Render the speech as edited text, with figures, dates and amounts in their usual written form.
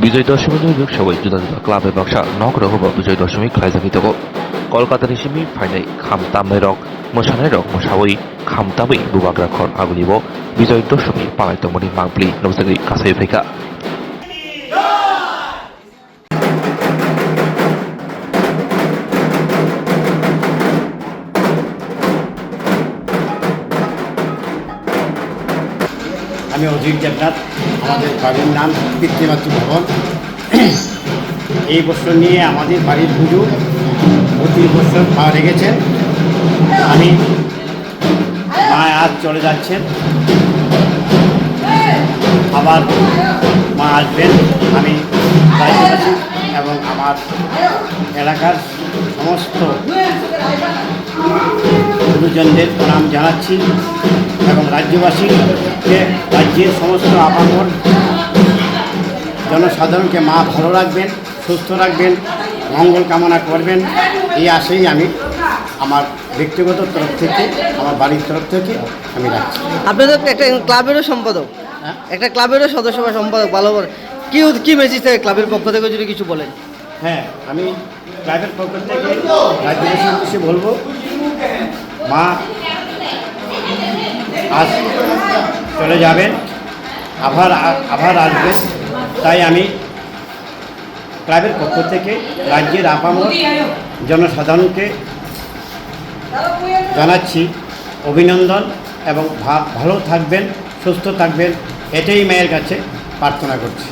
বিজয় দশমী জয়যোগ সবাই জুদা জুদা ক্লাবে বাক্সা নগর হব বিজয় দশমী খাইজাকিতক কলকাতাनि सिमी फाइनाय खामतामनाय रक मोसानाय रक मोसावै खामतामै बुबाग्राखर आगुलिब बिजय दशमी पालायतंगमनि मांप्लि नबसागि कासाय फैखा আমি অজিত দেবনাথ। আমাদের বাড়ির নাম পিতৃমাতৃ ভবন। এই বছর নিয়ে আমাদের বাড়ির পুজো প্রতি বছর মা রেখেছেন। আমি মা আজ চলে যাচ্ছেন, আবার মা আসবেন। আমি রাজ্যবাসী এবং আমার এলাকার সমস্ত গুরুজনদের প্রণাম জানাচ্ছি এবং রাজ্যবাসীকে রাজ্যের সমস্ত আপামর জনসাধারণকে মা ভালো রাখবেন, সুস্থ রাখবেন, মঙ্গল কামনা করবেন, এই আশাই আমি আমার ব্যক্তিগত তরফ থেকে, আমার বাড়ির তরফ থেকে আমি রাখছি। আপনি তো একটা ক্লাবেরও সম্পাদক, একটা ক্লাবেরও সদস্য বা সম্পাদক, ভালো করে কী মেসেজ থাকে ক্লাবের পক্ষ থেকে যদি কিছু বলেন? হ্যাঁ, আমি ক্লাবের পক্ষ থেকে রাজ্যবাসীর উদ্দেশ্যে বলবো, মা আজ চলে যাবেন, আবার আসবেন। তাই আমি ক্লাবের পক্ষ থেকে রাজ্যের আপামর জনসাধারণকে জানাচ্ছি অভিনন্দন এবং ভালো থাকবেন, সুস্থ থাকবেন, এটাই মায়ের কাছে প্রার্থনা করছি।